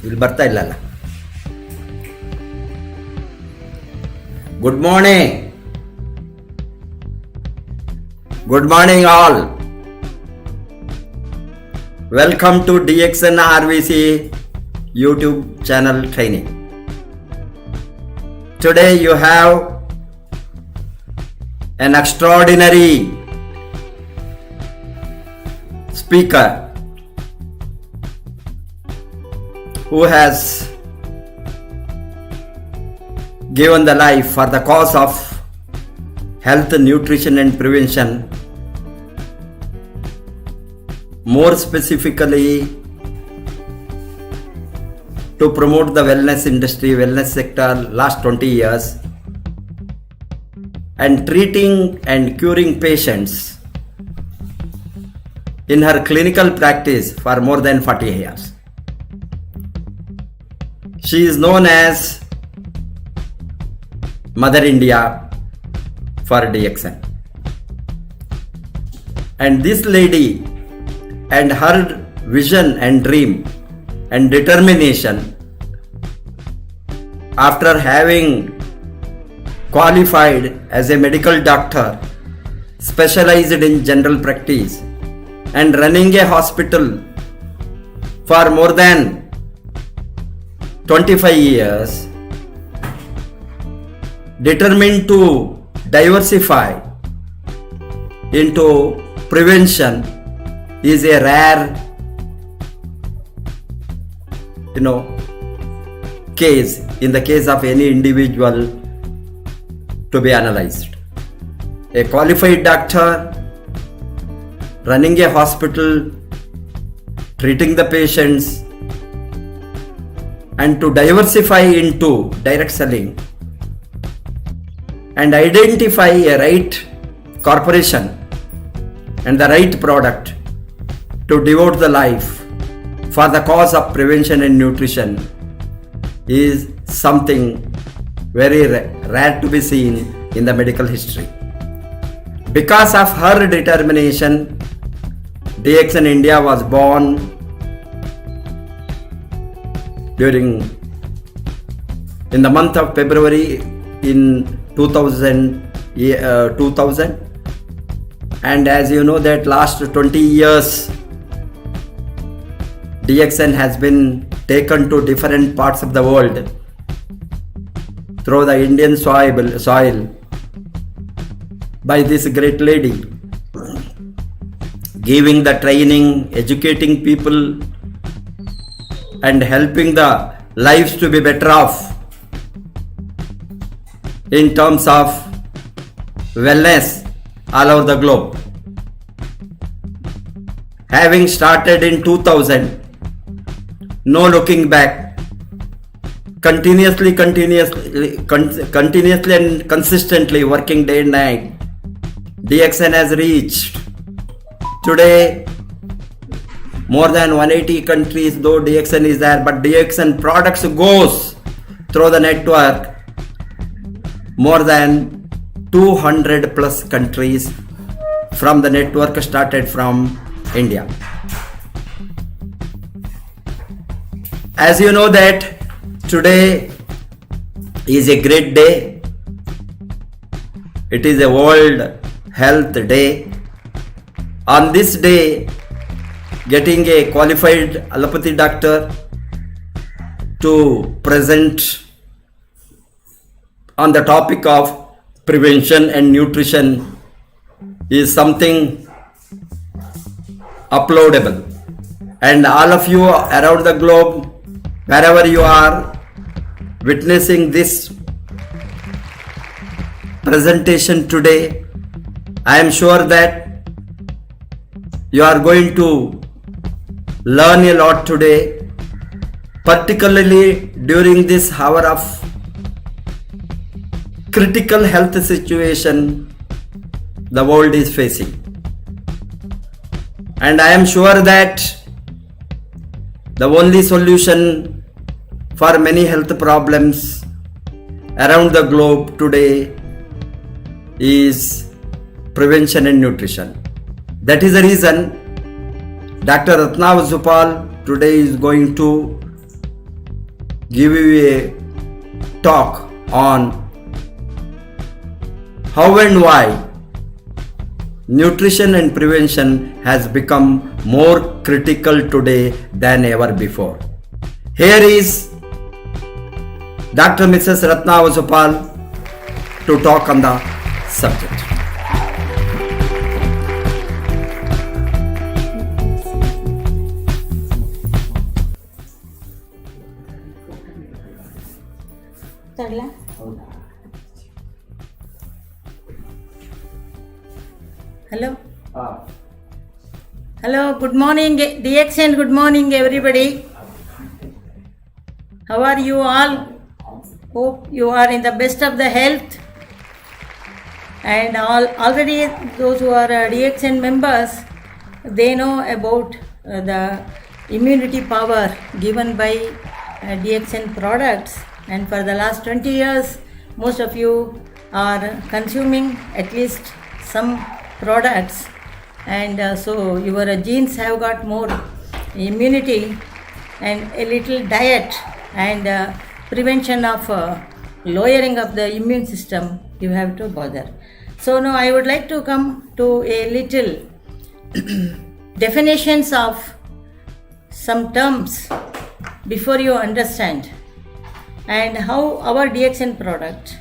ಇಲ್ಲಿ ಬರ್ತಾ ಇಲ್ಲಲ್ಲ. Good morning all. Welcome to DXN RVC YouTube channel training. Today you have an extraordinary speaker who has given the life for the cause of health, nutrition and prevention. More specifically, to promote the wellness industry, wellness sector last 20 years, and treating and curing patients in her clinical practice for more than 40 years. She is known as Mother India for DXN. And this lady and her vision and dream and determination, after having qualified as a medical doctor specialized in general practice and running a hospital for more than 25 years, determined to diversify into prevention is a rare case in the case of any individual to be analyzed. A qualified doctor running a hospital, treating the patients, and to diversify into direct selling and identify a right corporation and the right product to devote the life for the cause of prevention and nutrition is something very rare to be seen in the medical history. Because of her determination, DXN India was born in the month of February in 2000, and as you know that last 20 years DXN has been taken to different parts of the world through the Indian soil by this great lady, giving the training, educating people and helping the lives to be better off in terms of wellness all over the globe. Having started in 2000, no looking back, continuously and consistently working day and night, DXN has reached today more than 180 countries, though DXN is there, but DXN products goes through the network more than 200 plus countries from the network started from India. As you know that today is a great day. It is a World Health Day. On this day, getting a qualified allopathy doctor to present on the topic of prevention and nutrition is something uploadable, and all of you around the globe, wherever you are witnessing this presentation today, I am sure that you are going to learn a lot today, particularly during this hour of critical health situation the world is facing. And I am sure that the only solution for many health problems around the globe today is prevention and nutrition. That is the reason Dr. Ratna Vasupal today is going to give you a talk on how and why nutrition and prevention has become more critical today than ever before. Here is Dr. Mrs. Ratna Vasupal to talk on the subject. Hello. Hello, good morning, DXN, good morning, everybody. How are you all? Hope you are in the best of the health. And already those who are DXN members, they know about the immunity power given by DXN products. And for the last 20 years, most of you are consuming at least some products, and so your genes have got more immunity, and a little diet and prevention of lowering of the immune system you have to bother. So now I would like to come to a little definitions of some terms before you understand, and how our DXN product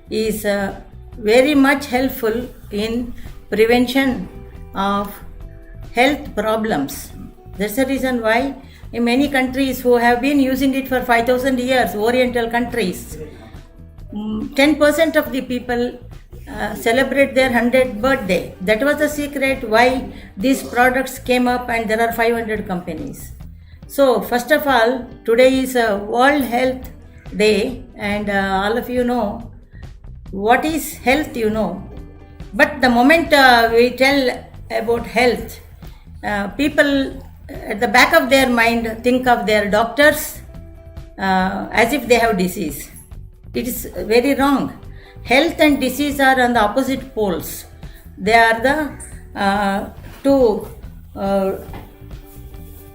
is very much helpful in prevention of health problems. That's the reason why in many countries who have been using it for 5,000 years, Oriental countries, 10% of the people celebrate their 100th birthday. That was the secret why these products came up, and there are 500 companies. So first of all, today is World Health Day, and all of you know what is health, you know. But the moment we tell about health, people at the back of their mind think of their doctors as if they have disease. It is very wrong. Health and disease are on the opposite poles. They are the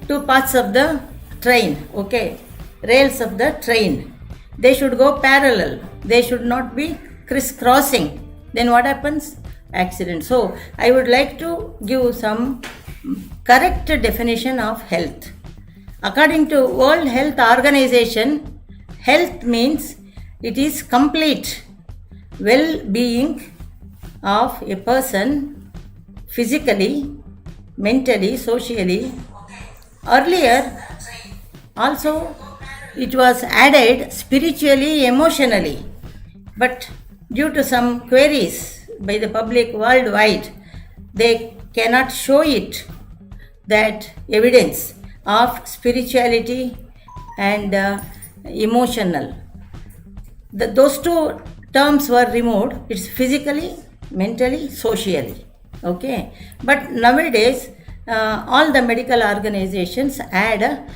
two parts of the train, okay, rails of the train. They should go parallel. They should not be crisscrossing. Then what happens? Accident. So I would like to give some correct definition of health. According to World Health Organization, health means it is complete well-being of a person physically, mentally, socially. Earlier also it was added spiritually, emotionally, but due to some queries by the public worldwide, they cannot show it, that evidence of spirituality and emotional. Those two terms were removed. It's physically, mentally, socially. Okay, but nowadays all the medical organizations add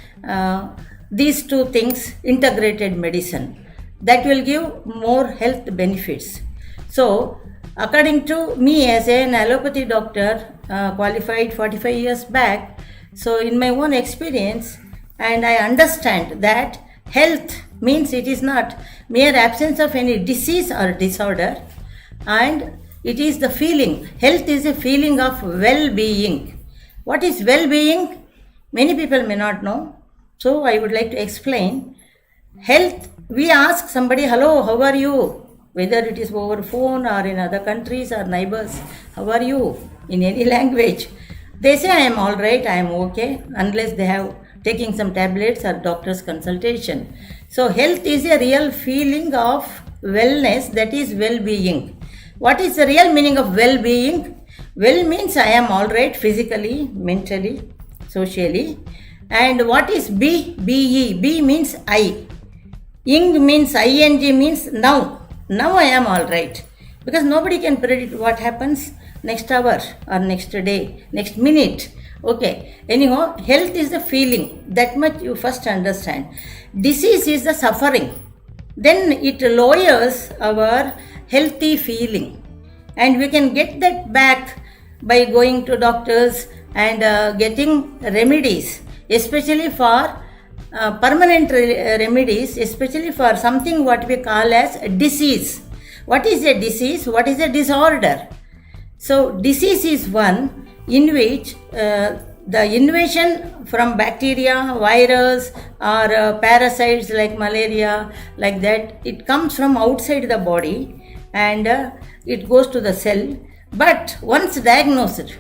these two things, integrated medicine, that will give more health benefits. So according to me, as an allopathy doctor, qualified 45 years back, so in my own experience, and I understand that health means it is not mere absence of any disease or disorder, and it is the feeling. Health is a feeling of well-being. What is well-being? Many people may not know. So I would like to explain. Health, we ask somebody, hello, how are you? Whether it is over phone or in other countries or neighbors, how are you? In any language. They say, I am all right, I am okay, unless they have taking some tablets or doctor's consultation. So health is a real feeling of wellness, that is well-being. What is the real meaning of well-being? Well means I am all right physically, mentally, socially. And what is B? B-E. B means I. Ing means ing means now. Now I am all right. Because nobody can predict what happens next hour or next day, next minute. Okay. Anyhow, health is the feeling. That much you first understand. Disease is the suffering. Then it lowers our healthy feeling. And we can get that back by going to doctors and getting remedies. especially for permanent remedies, especially for something what we call as a disease. What is a disease? What is a disorder? So disease is one in which the invasion from bacteria, virus or parasites like malaria, like that, it comes from outside the body and it goes to the cell. But once diagnosed,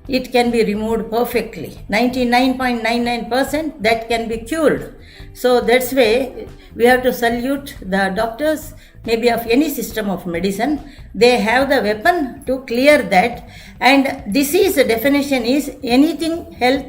it can be removed perfectly. 99.99% that can be cured. So that's why we have to salute the doctors, maybe of any system of medicine. They have the weapon to clear that. And disease definition is anything health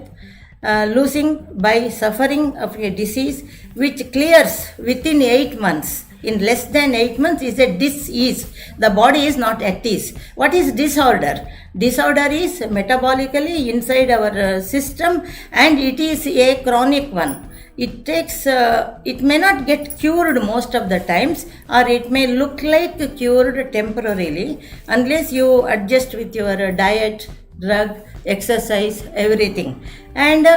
losing by suffering of a disease which clears within 8 months. In less than 8 months is a disease. The body is not at ease. What is disorder? Disorder is metabolically inside our system and it is a chronic one. It takes, it may not get cured most of the times, or it may look like cured temporarily unless you adjust with your diet, drug, exercise, everything. And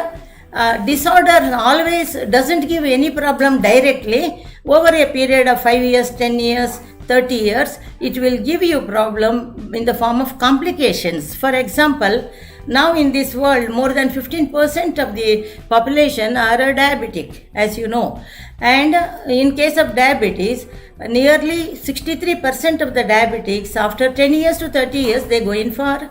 disorder always doesn't give any problem directly. Over a period of 5 years, 10 years, 30 years, it will give you problem in the form of complications. For example, now in this world, more than 15% of the population are diabetic, as you know. And in case of diabetes, nearly 63% of the diabetics, after 10 years to 30 years, they go in for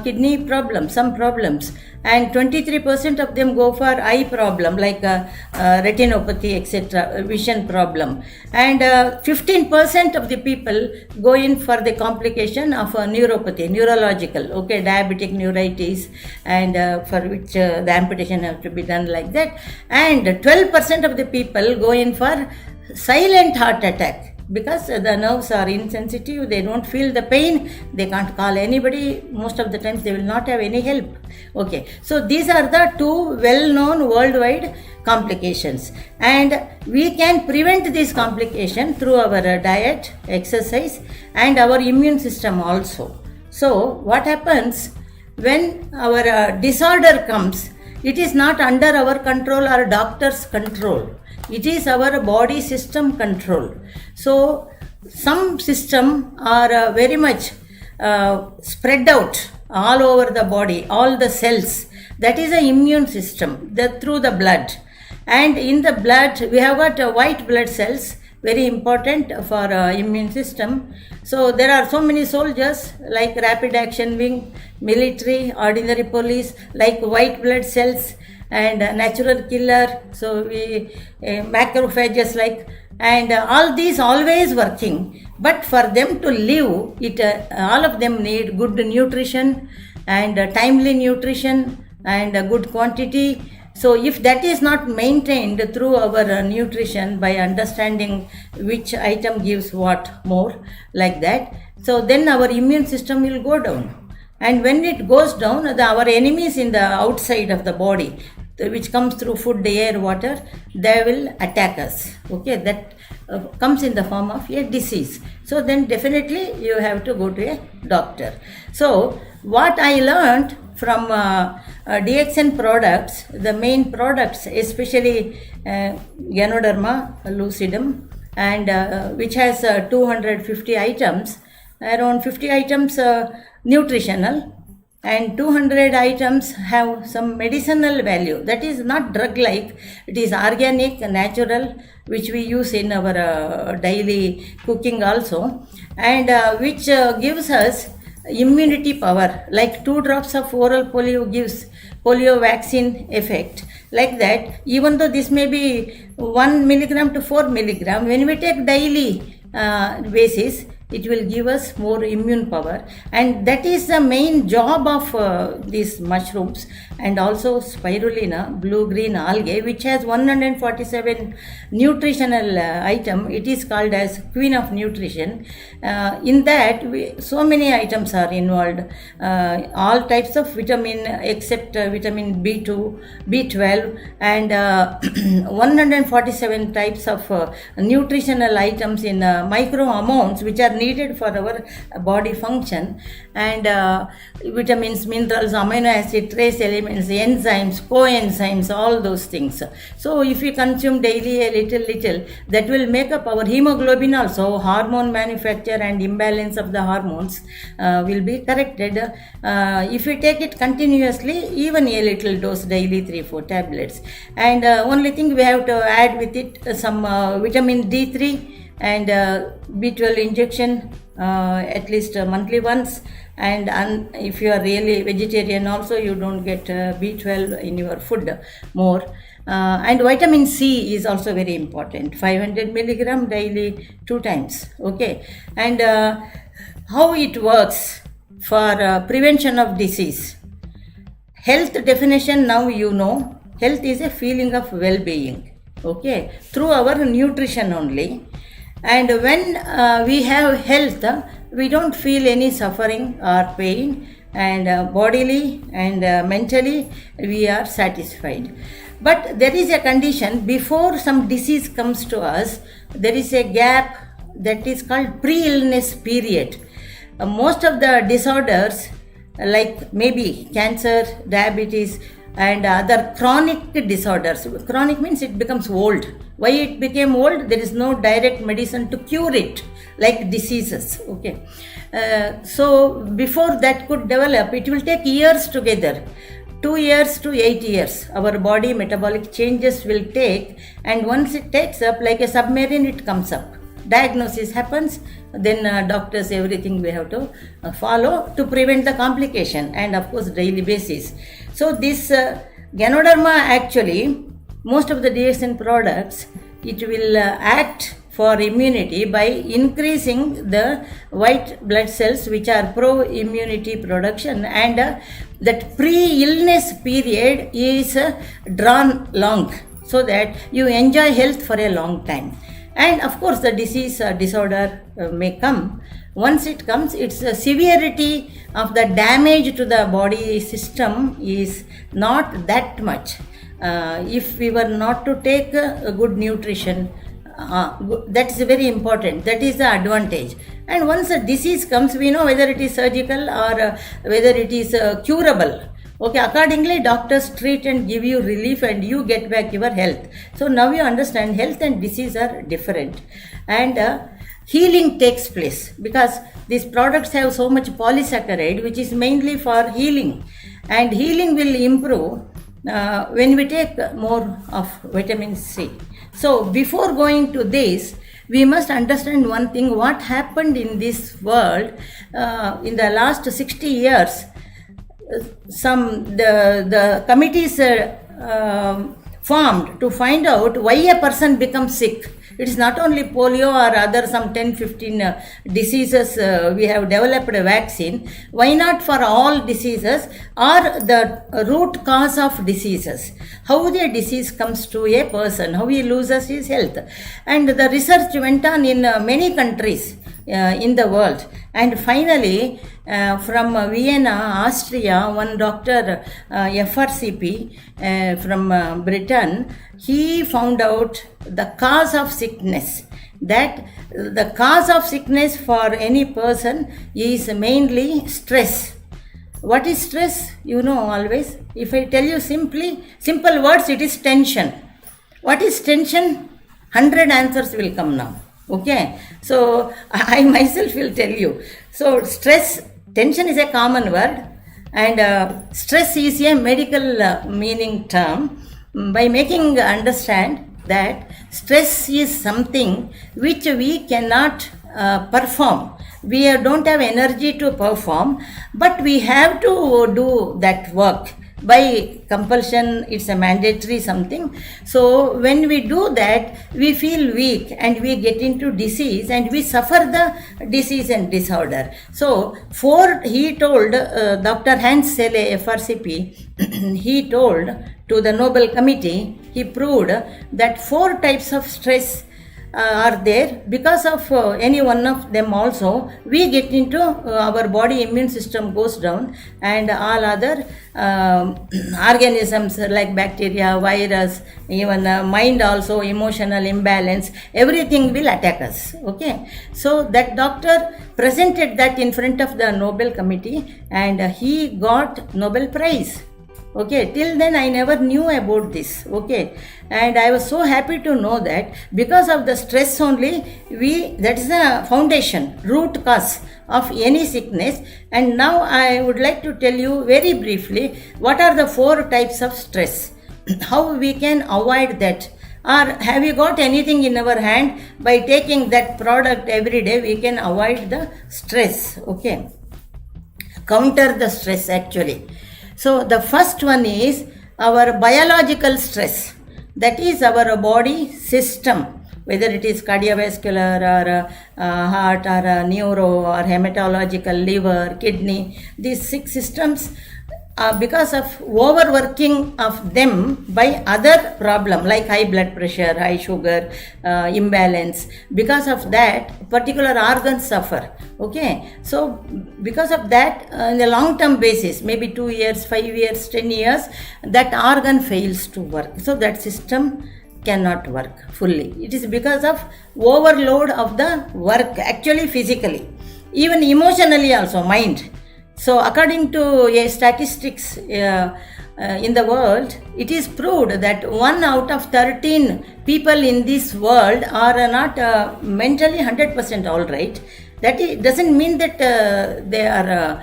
kidney problems, some problems. And 23% of them go for eye problem like retinopathy, etc., vision problem. And 15% of the people go in for the complication of neuropathy, neurological, okay, diabetic neuritis, and for which the amputation has to be done like that. And 12% of the people go in for silent heart attack, because the nerves are insensitive, they don't feel the pain, they can't call anybody, most of the times they will not have any help. Okay, so these are the two well-known worldwide complications, and we can prevent this complication through our diet, exercise, and our immune system also. So what happens when our disorder comes? It is not under our control or doctor's control. It is our body system control. So some system are very much spread out all over the body, all the cells. That is the immune system, through the blood. And in the blood, we have got white blood cells, very important for immune system. So there are so many soldiers like rapid action wing, military, ordinary police, like white blood cells, and natural killer, so we macrophages like, and all these always working. But for them to live, it all of them need good nutrition and timely nutrition and good quantity. So if that is not maintained through our nutrition by understanding which item gives what more, like that, so then our immune system will go down. And when it goes down, our enemies in the outside of the body, which comes through food, air, water, they will attack us. Okay, that comes in the form of a disease. So then definitely you have to go to a doctor. So what I learned from DXN products, the main products, especially Ganoderma lucidum, and which has 250 items, around 50 items nutritional, and 200 items have some medicinal value. That is not drug-like, it is organic, natural, which we use in our daily cooking also, and which gives us immunity power, like 2 drops of oral polio gives polio vaccine effect. Like that, even though this may be 1 milligram to 4 milligram, when we take daily basis, it will give us more immune power, and that is the main job of these mushrooms, and also spirulina, blue-green algae, which has 147 nutritional item. It is called as queen of nutrition. In that, so many items are involved, all types of vitamin except vitamin B2, B12, and 147 types of nutritional items in micro amounts which are needed for our body function, and vitamins, minerals, amino acid, trace elements, enzymes, coenzymes, all those things. So if we consume daily a little, that will make up our hemoglobin also. Hormone manufacture and imbalance of the hormones will be corrected if we take it continuously, even a little dose daily, 3-4 tablets. And only thing we have to add with it some vitamin D3 and B12 injection at least monthly once. And if you are really vegetarian also, you don't get B12 in your food more. And vitamin C is also very important, 500 milligram daily 2 times. Okay. And how it works for prevention of disease. Health definition, now you know. Health is a feeling of well-being. Okay. Through our nutrition only. And when we have health, we don't feel any suffering or pain, and bodily and mentally we are satisfied. But there is a condition, before some disease comes to us, there is a gap that is called pre-illness period. Most of the disorders like maybe cancer, diabetes, and other chronic disorders. Chronic means it becomes old. Why it became old? There is no direct medicine to cure it, like diseases. Okay. So before that could develop, it will take years together. 2 years to 8 years. Our body metabolic changes will take, and once it takes up, like a submarine, it comes up. Diagnosis happens, then doctors, everything we have to follow to prevent the complication, and of course daily basis. So this Ganoderma, actually most of the DXN products, it will act for immunity by increasing the white blood cells which are pro-immunity production, and that pre-illness period is drawn long so that you enjoy health for a long time. And of course the disease disorder may come. Once it comes, its severity of the damage to the body system is not that much. If we were not to take good nutrition, that is very important. That is the advantage. And once a disease comes, we know whether it is surgical or whether it is curable. Okay, accordingly doctors treat and give you relief, and you get back your health. So now you understand health and disease are different, and healing takes place because these products have so much polysaccharide, which is mainly for healing, and healing will improve when we take more of vitamin C. So before going to this, we must understand one thing: what happened in this world in the last 60 years. The committees formed to find out why a person becomes sick. It is not only polio or other some 10-15 diseases we have developed a vaccine. Why not for all diseases, or the root cause of diseases? How the disease comes to a person, how he loses his health. And the research went on in many countries in the world. And finally, from Vienna, Austria, one doctor, FRCP from Britain, he found out the cause of sickness. That the cause of sickness for any person is mainly stress. What is stress? You know always. If I tell you simple words, it is tension. What is tension? 100 answers will come now. Okay, so I myself will tell you. So stress, tension is a common word, and stress is a medical meaning term, by making understand that stress is something which we cannot perform. We don't have energy to perform, but we have to do that work. By compulsion, it's a mandatory something. So when we do that, we feel weak and we get into disease, and we suffer the disease and disorder. So he told, Dr. Hans Selle, FRCP, he told to the Nobel Committee, he proved that 4 types of stress are there, because of any one of them also, we get into our body immune system goes down, and all other organisms like bacteria, virus, even mind also, emotional imbalance, everything will attack us. Okay, so that doctor presented that in front of the Nobel committee, and he got Nobel Prize. Okay, till then I never knew about this. Okay, and I was so happy to know that because of the stress only, that is the foundation, root cause of any sickness. And now I would like to tell you very briefly what are the 4 types of stress, how we can avoid that. Or have you got anything in our hand? By taking that product every day, we can avoid the stress. Okay, counter the stress actually. So the first one is our biological stress, that is our body system, whether it is cardiovascular or heart or neuro or hematological, liver, kidney, these 6 systems, because of overworking of them by other problem like high blood pressure, high sugar, imbalance, because of that particular organs suffer. Okay, so because of that, in the long term basis, maybe 2 years, 5 years, 10 years, that organ fails to work, so that system cannot work fully. It is because of overload of the work, actually physically, even emotionally also, mind. So according to statistics in the world, it is proved that 1 out of 13 people in this world are not mentally 100% all right. That doesn't mean that they are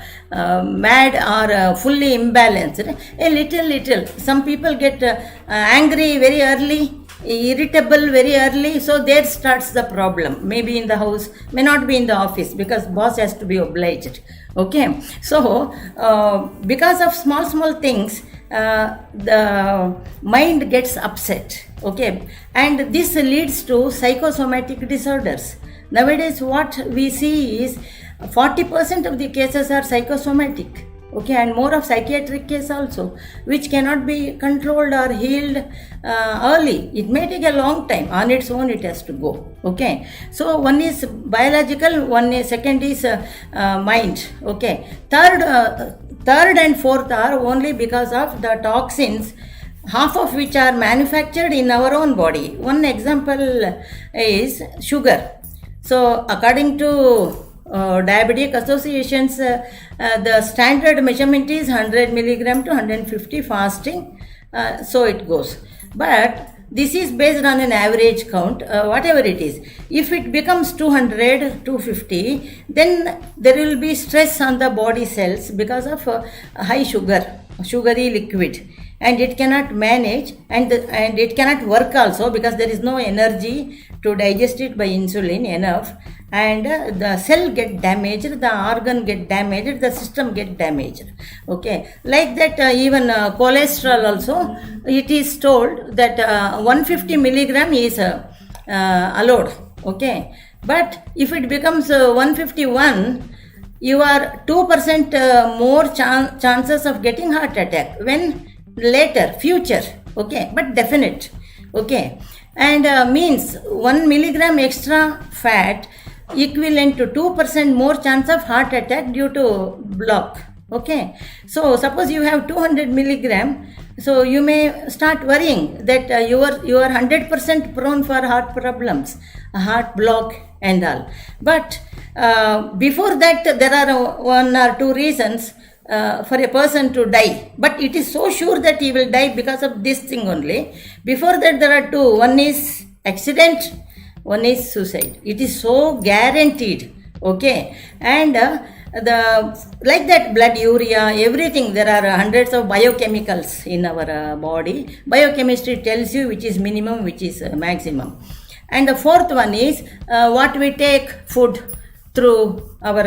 mad or fully imbalanced. A little. Some people get angry very early, irritable very early, so there starts the problem. Maybe in the house, may not be in the office, because boss has to be obliged. Okay, so because of small things, the mind gets upset. Okay, and this leads to psychosomatic disorders. Nowadays what we see is 40% of the cases are psychosomatic. Okay, and more of psychiatric case also, which cannot be controlled or healed early. It may take a long time. On its own it has to go. Okay, so one is biological, second is mind. Okay, third and fourth are only because of the toxins, half of which are manufactured in our own body. One example is sugar. So according to diabetic associations, the standard measurement is 100 milligram to 150 fasting, so it goes. But this is based on an average count, whatever it is. If it becomes 200, 250, then there will be stress on the body cells because of high sugary liquid, and it cannot manage, and it cannot work also, because there is no energy to digest it by insulin enough, and the cell get damaged, the organ get damaged, the system get damaged. Okay, like that even cholesterol also, it is told that 150 milligram is allowed. Okay, but if it becomes 151, you are 2% more chances of getting heart attack when later, future. Okay, but definite. Okay, and means 1 milligram extra fat equivalent to 2% more chance of heart attack due to block. Okay, so suppose you have 200 milligram, so you may start worrying that you are 100% prone for heart problems, heart block and all. But before that, there are 1 or 2 reasons for a person to die, but it is so sure that he will die because of this thing only. Before that, there are 2. One is accident, one is suicide. It is so guaranteed. Okay, and like that, blood, urea, everything, there are hundreds of biochemicals in our body. Biochemistry tells you which is minimum, which is maximum. And the fourth one is what we take food through our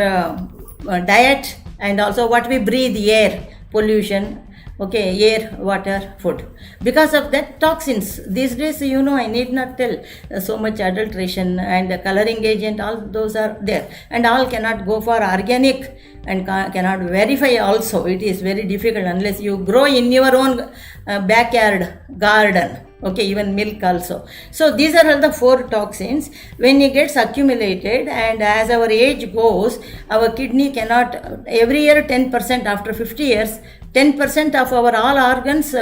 diet, and also what we breathe, air, pollution. Okay, air, water, food. Because of that, toxins. These days, I need not tell, so much adulteration and coloring agent, all those are there. And all cannot go for organic and cannot verify also. It is very difficult unless you grow in your own backyard garden. Okay, even milk also. So these are all the 4 toxins. When it gets accumulated, and as our age goes, our kidney cannot, every year 10%, after 50 years, 10% of our all organs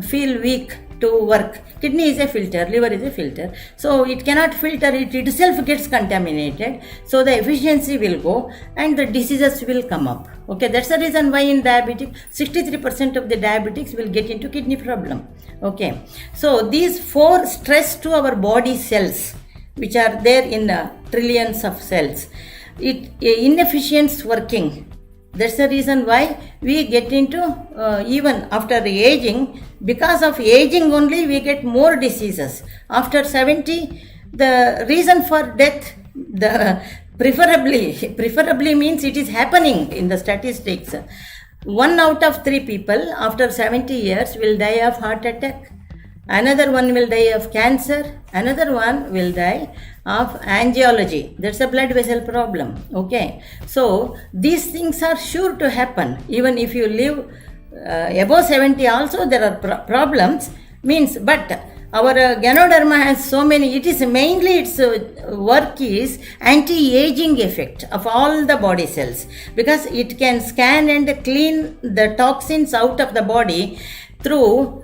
feel weak to work. Kidney is a filter, liver is a filter. So it cannot filter, it itself gets contaminated. So the efficiency will go and the diseases will come up. Okay, that's the reason why in diabetic, 63% of the diabetics will get into kidney problem. Okay, so these 4 stress to our body cells, which are there in trillions of cells, inefficient working. That's the reason why we get into, even after aging, because of aging only we get more diseases. After 70, the reason for death, the preferably means it is happening in the statistics. 1 out of 3 people after 70 years will die of heart attack. Another one will die of cancer. Another one will die of angiology. That's a blood vessel problem. Okay. So these things are sure to happen. Even if you live above 70 also there are problems. But our Ganoderma has so many, it is mainly its work is anti-aging effect of all the body cells, because it can scan and clean the toxins out of the body through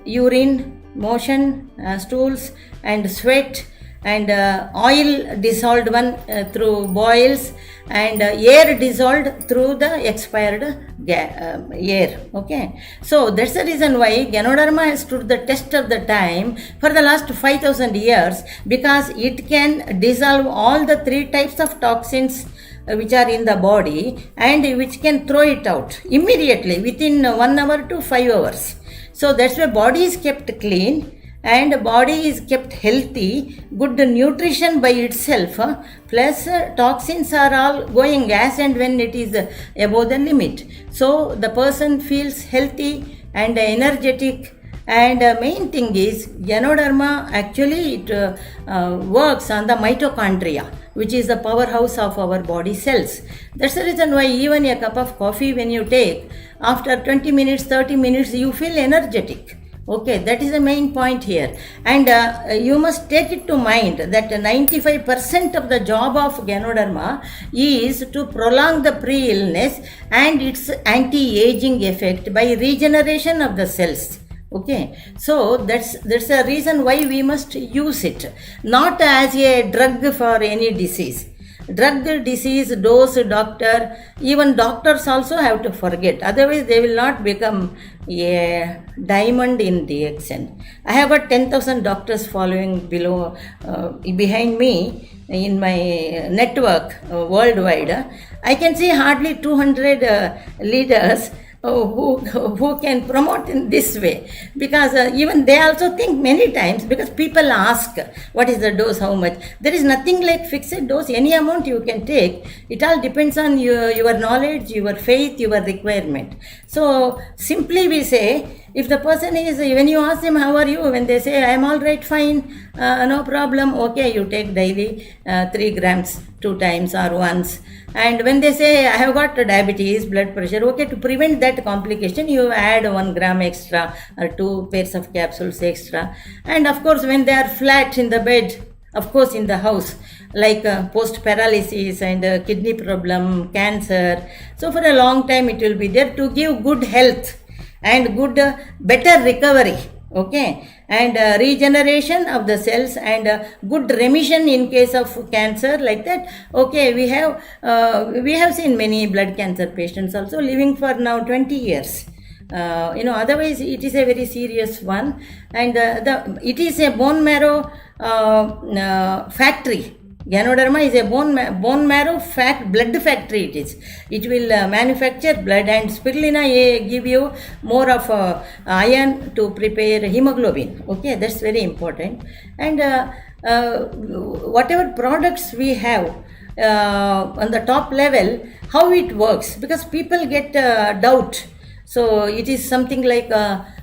urine, motion, stools and sweat, and oil dissolved one through boils, and air dissolved through the expired air. Okay, so that's the reason why Ganoderma has stood the test of the time for the last 5,000 years, because it can dissolve all the 3 types of toxins which are in the body, and which can throw it out immediately within 1 hour to 5 hours. So that's why body is kept clean and body is kept healthy, good nutrition by itself, plus toxins are all going as and when it is above the limit. So the person feels healthy and energetic. And main thing is Ganoderma actually it works on the mitochondria, which is the powerhouse of our body cells. That's the reason why even a cup of coffee when you take, after 20 minutes, 30 minutes, you feel energetic. Okay, that is the main point here. And you must take it to mind that 95% of the job of Ganoderma is to prolong the pre-illness and its anti-aging effect by regeneration of the cells. Okay, so that's a reason why we must use it, not as a drug for any disease. Drug, disease, dose, doctor, even doctors also have to forget, otherwise they will not become a diamond in DXN. I have got 10,000 doctors following behind me in my network worldwide. I can see hardly 200 leaders who can promote in this way, because even they also think many times, because people ask what is the dose, how much. There is nothing like fixed dose, any amount you can take. It all depends on your knowledge, your faith, your requirement. So simply we say, if the person is, when you ask them how are you, when they say I am all right, fine, no problem, okay, you take daily 3 grams 2 times or once. And when they say I have got diabetes, blood pressure, okay, to prevent that complication you add 1 gram extra or 2 pairs of capsules extra. And of course when they are flat in the bed, of course in the house, like post paralysis and kidney problem, cancer, so for a long time it will be there to give good health and good better recovery. Okay, and regeneration of the cells and good remission in case of cancer, like that. Okay, we have seen many blood cancer patients also living for now 20 years. Otherwise it is a very serious one, and it is a bone marrow factory. Ganoderma is a bone marrow blood factory. It will manufacture blood, and spirulina give you more of iron to prepare hemoglobin. Okay, that's very important. And whatever products we have on the top level, how it works, because people get doubt. So it is something like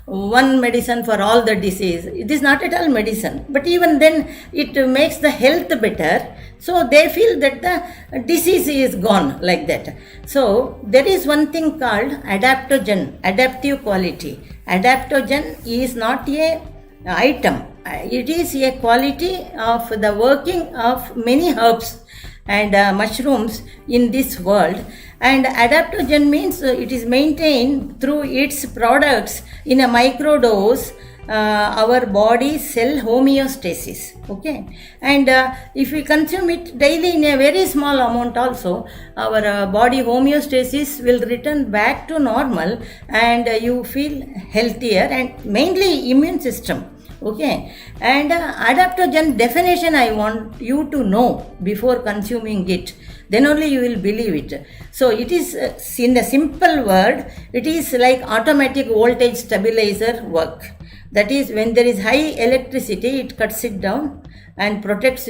one medicine for all the disease. It is not at all medicine, but even then it makes the health better. So they feel that the disease is gone, like that. So there is one thing called adaptogen, adaptive quality. Adaptogen is not a item. It is a quality of the working of many herbs and mushrooms in this world. And adaptogen means it is maintained through its products in a microdose, our body cell homeostasis. Okay, and if we consume it daily in a very small amount also, our body homeostasis will return back to normal, and you feel healthier, and mainly immune system. Okay, and adaptogen definition I want you to know before consuming it, then only you will believe it. So it is, in the simple word, it is like automatic voltage stabilizer work. That is, when there is high electricity, it cuts it down and protects,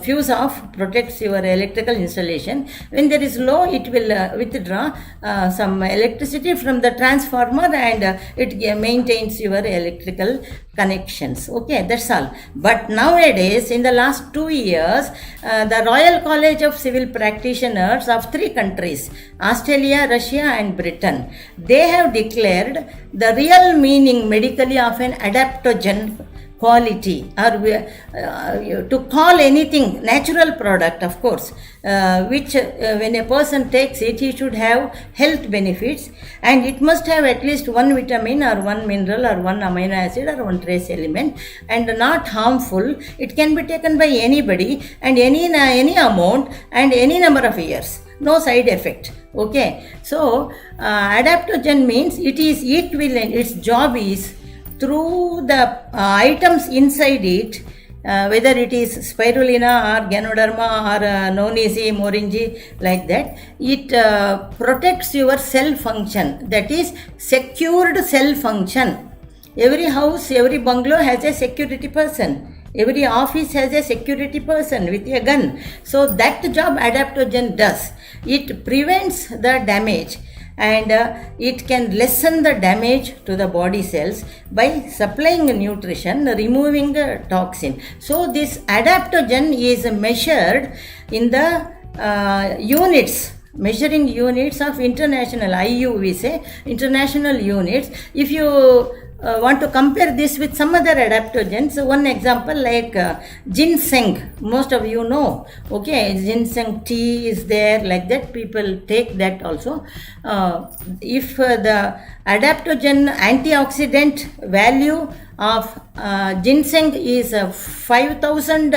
fuse off, protects your electrical installation. When there is low, it will withdraw some electricity from the transformer, and it maintains your electrical connections. Okay, that's all. But nowadays, in the last 2 years, the Royal College of Civil Practitioners of 3 countries, Australia, Russia and Britain, they have declared the real meaning medically of an adaptogen quality, or to call anything natural product, of course, which when a person takes it, he should have health benefits, and it must have at least 1 vitamin or 1 mineral or 1 amino acid or 1 trace element, and not harmful. It can be taken by anybody and any amount and any number of years. No side effect. Okay, so adaptogen means it is equivalent. Its job is, through the items inside it, whether it is spirulina or ganoderma or nonese, moringi, like that, it protects your cell function. That is secured cell function. Every house, every bungalow has a security person. Every office has a security person with a gun. So that job adaptogen does. It prevents the damage, and it can lessen the damage to the body cells by supplying nutrition, removing the toxin. So this adaptogen is measured in the units, measuring units of international, IU we say, international units. If you want to compare this with some other adaptogens, one example like ginseng, most of you know. Okay, ginseng tea is there, like that, people take that also. If the adaptogen antioxidant value of ginseng is 5000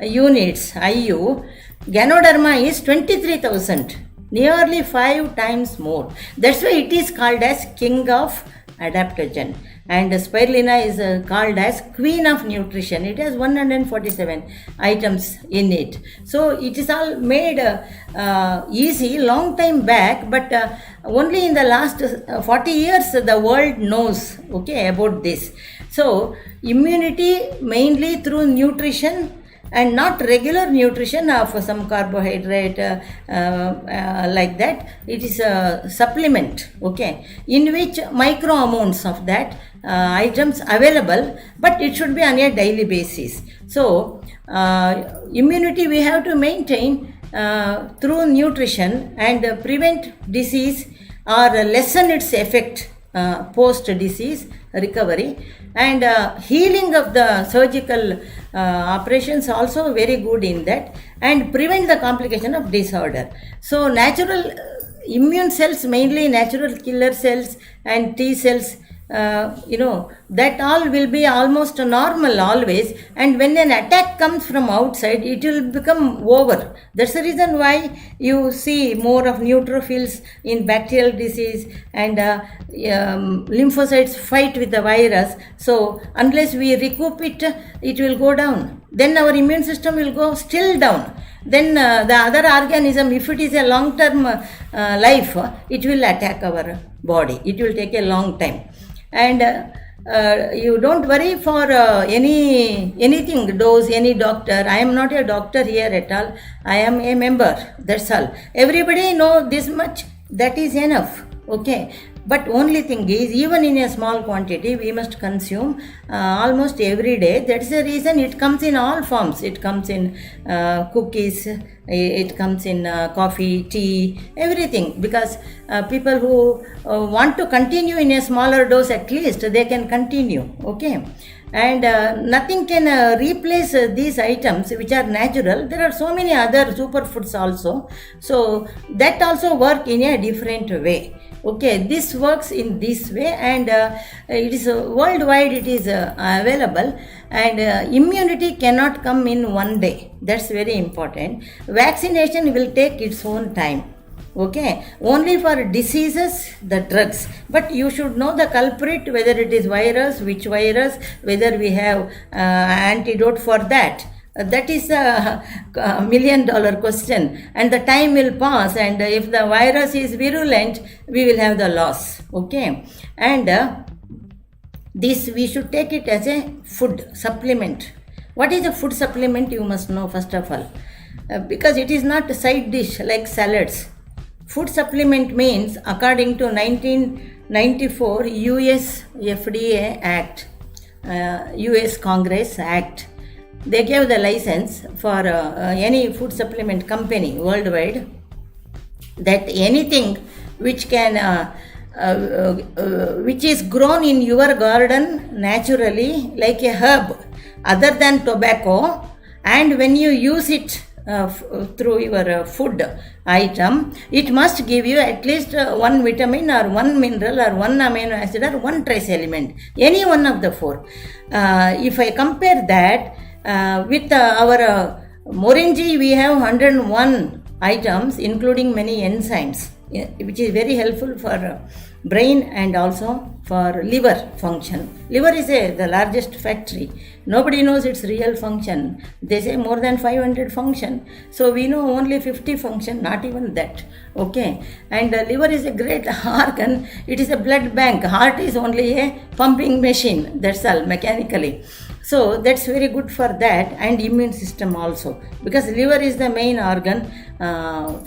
units IU, ganoderma is 23,000, nearly 5 times more. That's why it is called as king of adaptogen, and spirulina is called as queen of nutrition. It has 147 items in it. So it is all made easy long time back, but only in the last 40 years the world knows, okay, about this. So immunity mainly through nutrition, and not regular nutrition of some carbohydrate like that. It is a supplement, okay, in which micro amounts of that items available, but it should be on a daily basis. So immunity we have to maintain through nutrition, and prevent disease or lessen its effect post disease recovery, and healing of the surgical operations also very good in that, and prevent the complication of disorder. So natural immune cells, mainly natural killer cells and T cells, that all will be almost normal always, and when an attack comes from outside, it will become over. That's the reason why you see more of neutrophils in bacterial disease, and lymphocytes fight with the virus. So unless we recoup it, it will go down. Then our immune system will go still down. Then the other organism, if it is a long-term life, it will attack our body. It will take a long time. And you don't worry for anything, dose, any doctor. I am not a doctor here at all. I am a member. That's all. Everybody know this much. That is enough. Okay. But only thing is, even in a small quantity, we must consume almost every day. That's the reason it comes in all forms. It comes in cookies, it comes in coffee, tea, everything. Because people who want to continue in a smaller dose, at least they can continue. Okay. And nothing can replace these items which are natural. There are so many other superfoods also, so that also work in a different way. Okay, this works in this way, and it is worldwide, it is available, and immunity cannot come in one day. That's very important. Vaccination will take its own time. Okay, only for diseases the drugs, but you should know the culprit, whether it is virus, which virus, whether we have antidote for that. That is a $1 million question, and the time will pass, and if the virus is virulent, we will have the loss. Okay, and this we should take it as a food supplement. What is a food supplement? You must know first of all, because it is not a side dish like salads. Food supplement means, according to 1994 US FDA Act, US Congress Act, they gave the license for any food supplement company worldwide, that anything which can which is grown in your garden naturally, like a herb other than tobacco, and when you use it through your food item, it must give you at least one vitamin or one mineral or one amino acid or one trace element, any one of the four. If I compare that with our Morinji, we have 101 items including many enzymes, which is very helpful for brain and also for liver function. Liver is the largest factory. Nobody knows its real function. They say more than 500 function. So we know only 50 function, not even that. Okay. And liver is a great organ. It is a blood bank. Heart is only a pumping machine. That's all, mechanically. So that's very good for that, and immune system also, because liver is the main organ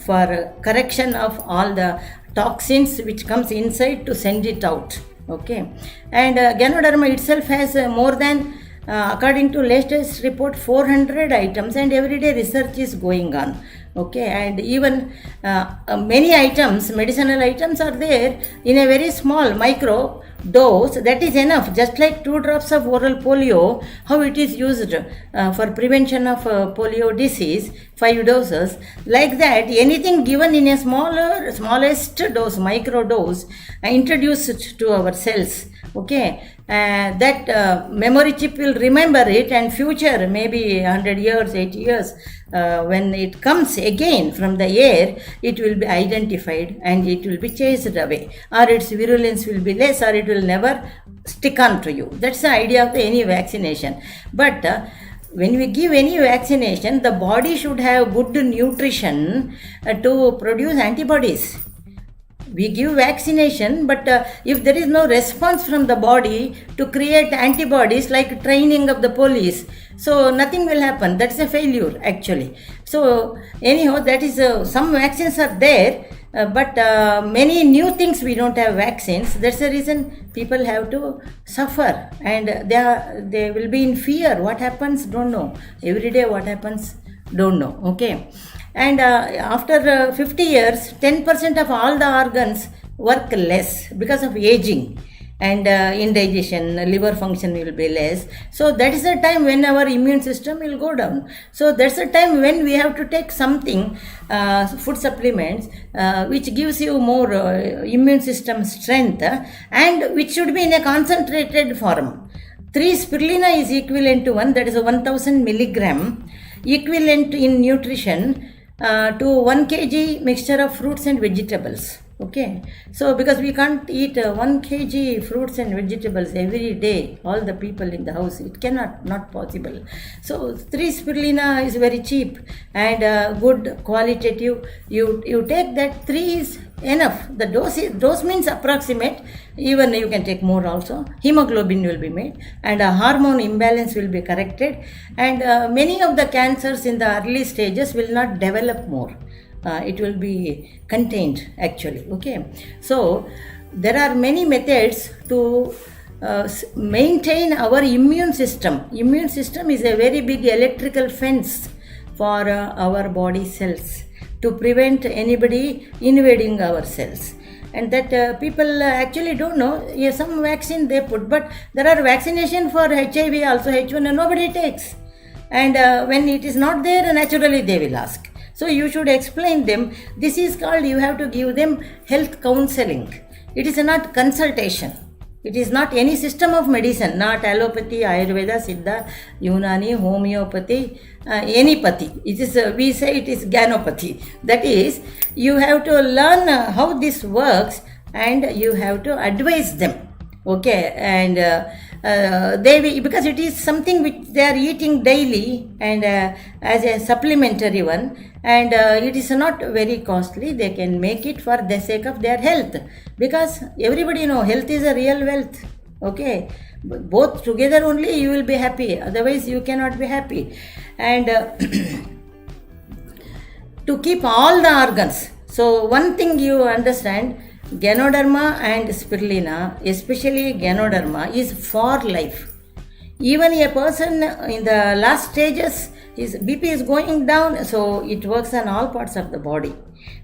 for correction of all the toxins which comes inside to send it out. Okay, and Ganoderma itself has more than, according to latest report, 400 items, and every day research is going on. Okay, and even many items, medicinal items, are there in a very small micro dose. That is enough. Just like 2 drops of oral polio, how it is used for prevention of polio disease, 5 doses, like that, anything given in a smallest dose, micro dose, introduced to our cells. Okay, that memory chip will remember it, and future, maybe 100 years, 80 years, when it comes again from the air, it will be identified and it will be chased away, or its virulence will be less, or it will never stick on to you. That's the idea of any vaccination. But when we give any vaccination, the body should have good nutrition to produce antibodies. We give vaccination, but if there is no response from the body to create antibodies, like training of the police, so nothing will happen. That's a failure, actually. So anyhow, that is some vaccines are there, but many new things we don't have vaccines. That's the reason people have to suffer, and they will be in fear. What happens? Don't know. Every day what happens? Don't know. Okay. And after 50 years, 10% of all the organs work less because of aging, and indigestion, liver function will be less. So that is the time when our immune system will go down. So that's the time when we have to take something, food supplements, which gives you more immune system strength, and which should be in a concentrated form. 3 spirulina is equivalent to 1, that is a 1000 milligram, equivalent in nutrition to 1 kg mixture of fruits and vegetables. Okay, so because we can't eat 1 kg fruits and vegetables every day, all the people in the house, it not possible. So 3 spirulina is very cheap and good qualitative. You take that, 3 is enough. The dose means approximate. Even you can take more also. Hemoglobin will be made, and a hormone imbalance will be corrected, and many of the cancers in the early stages will not develop more. It will be contained, actually. Okay, so there are many methods to maintain our immune system. Immune system is a very big electrical fence for our body cells to prevent anybody invading our cells. And that people actually don't know. Yeah, some vaccine they put, but there are vaccination for HIV also, H1, and nobody takes. And when it is not there, naturally they will ask. So you should explain them. This is called, you have to give them health counseling. It is not consultation. It is not any system of medicine, not allopathy, Ayurveda, Siddha, Unani, homeopathy, any pathy. It is, we say it is Gyanopathy. That is, you have to learn how this works and you have to advise them. Okay, and they will, because it is something which they are eating daily and as a supplementary one, and it is not very costly. They can make it for the sake of their health, because everybody know health is a real wealth. Okay, both together only you will be happy, otherwise you cannot be happy. And to keep all the organs, so one thing you understand, Ganoderma and Spirulina, especially Ganoderma, is for life. Even a person in the last stages, his BP is going down, so it works on all parts of the body.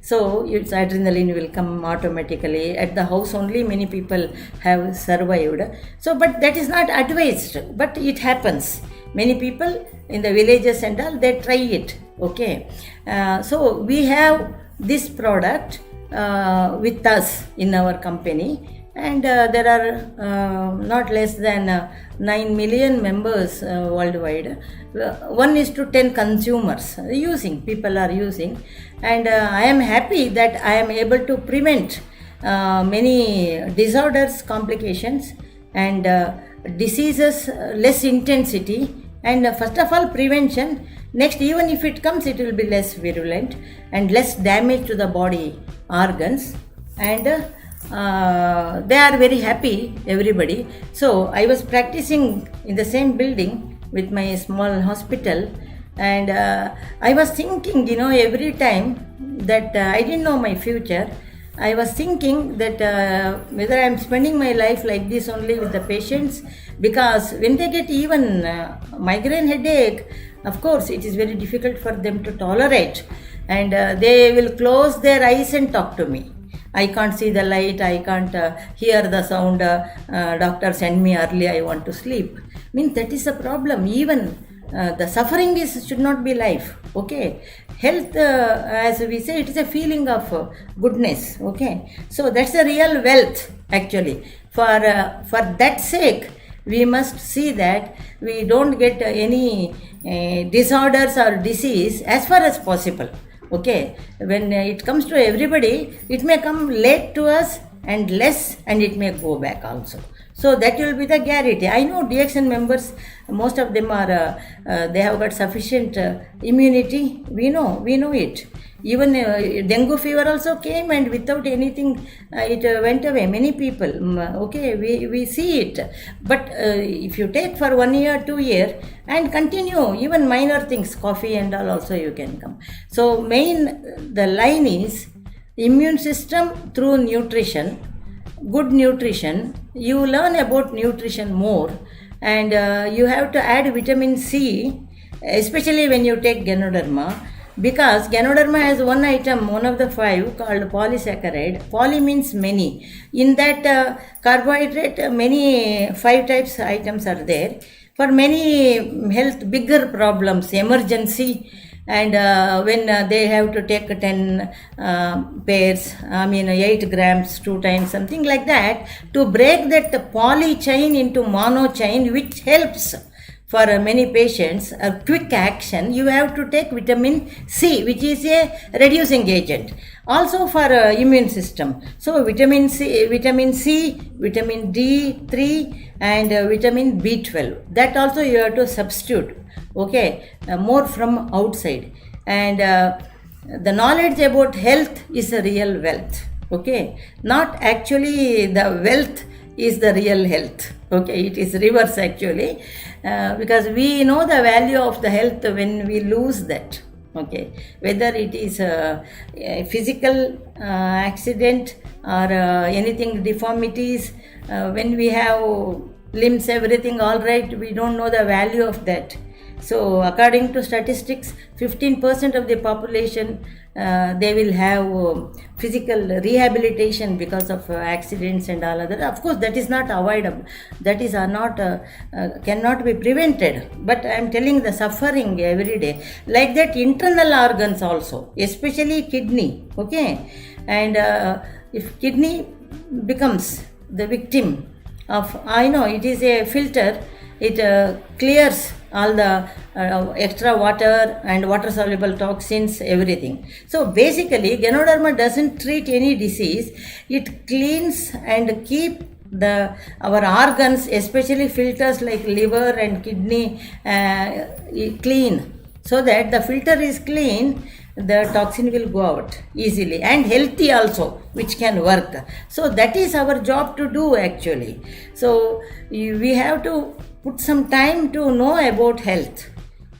So its adrenaline will come automatically. At the house only many people have survived. So, but that is not advised, but it happens. Many people in the villages and all, they try it. Okay, so we have this product with us in our company, and there are not less than 9 million members worldwide. 1:10 consumers using, people are using, and I am happy that I am able to prevent many disorders, complications, and diseases, less intensity, and first of all prevention. Next, even if it comes, it will be less virulent and less damage to the body organs, and they are very happy, everybody. So I was practicing in the same building with my small hospital, and I was thinking, every time that I didn't know my future. I was thinking that whether I am spending my life like this only with the patients, because when they get even migraine headache, of course it is very difficult for them to tolerate, and they will close their eyes and talk to me. I can't see the light, I can't hear the sound, doctor send me early, I want to sleep. That is a problem. Even the suffering should not be life. Okay, health, as we say, it is a feeling of goodness. Okay, so that's the real wealth actually. For that sake, we must see that we don't get any disorders or disease as far as possible. Okay, when it comes to everybody, it may come late to us and less, and it may go back also. So that will be the guarantee. I know DXN members, most of them are, they have got sufficient immunity. We know it. Even dengue fever also came, and without anything, it went away. Many people, okay, we see it. But if you take for 1 year, 2 years, and continue, even minor things, coffee and all also you can come. So the line is immune system through nutrition, good nutrition. You learn about nutrition more, and you have to add vitamin C, especially when you take Ganoderma. Because Ganoderma has one item, one of the 5, called polysaccharide. Poly means many. In that carbohydrate, many 5 types items are there. For many health bigger problems, emergency, and when they have to take 10 pairs, 8 grams 2 times, something like that, to break that poly chain into mono chain, which helps for many patients, a quick action, you have to take vitamin C, which is a reducing agent. Also for immune system. So vitamin C, vitamin D3, and vitamin B12. That also you have to substitute. Okay, more from outside. And the knowledge about health is a real wealth. Okay, not actually the wealth is the real health. Okay, it is reverse actually, because we know the value of the health when we lose that. Okay, whether it is a physical accident or anything deformities, when we have limbs, everything all right, we don't know the value of that. So according to statistics, 15% of the population they will have physical rehabilitation because of accidents and all other. Of course, that is not avoidable. That is not cannot be prevented. But I am telling the suffering every day. Like that, internal organs also, especially kidney. Okay, and if kidney becomes the victim of, I know it is a filter, it clears all the extra water and water soluble toxins, everything. So basically Ganoderma doesn't treat any disease, it cleans and keep our organs, especially filters like liver and kidney, clean, so that the filter is clean, the toxin will go out easily, and healthy also, which can work. So that is our job to do actually. So we have to put some time to know about health.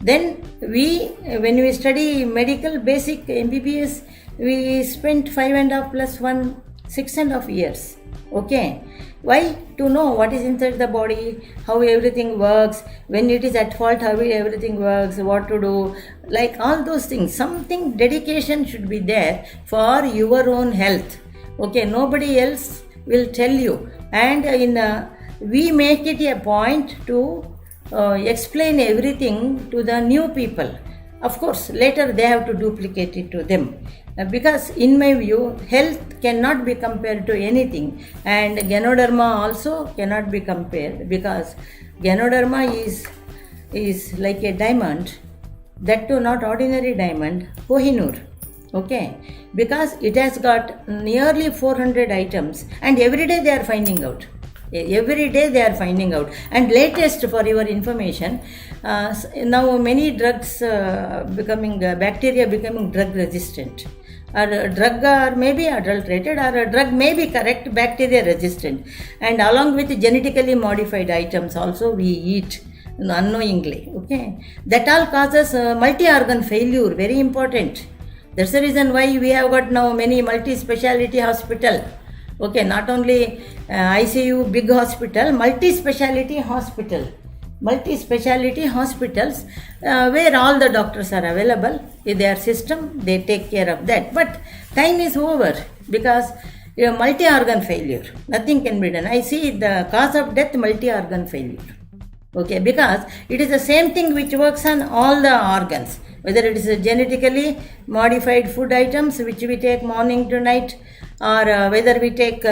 Then when we study medical basic MBBS, we spent 5.5 plus 1, 6.5 years. Okay, why? To know what is inside the body, how everything works, when it is at fault, how everything works, what to do, like all those things. Something dedication should be there for your own health. Okay, nobody else will tell you, and we make it a point to explain everything to the new people. Of course, later they have to duplicate it to them. Because in my view, health cannot be compared to anything, and Ganoderma also cannot be compared, because Ganoderma is like a diamond, that too not ordinary diamond, Kohinoor. Okay, because it has got nearly 400 items, and every day they are finding out. Every day they are finding out. And latest, for your information, now many drugs bacteria becoming drug resistant. Or a drug are maybe adulterated, or a drug may be correct bacteria resistant. And along with genetically modified items also we eat unknowingly. Okay, that all causes multi-organ failure, very important. That's the reason why we have got now many multi-speciality hospital. Okay, not only ICU, big hospital, multi-speciality hospital. Multi-speciality hospitals where all the doctors are available in their system, they take care of that. But time is over, because multi-organ failure, nothing can be done. I see the cause of death, multi-organ failure. Okay, because it is the same thing which works on all the organs, whether it is genetically modified food items which we take morning to night, or whether we take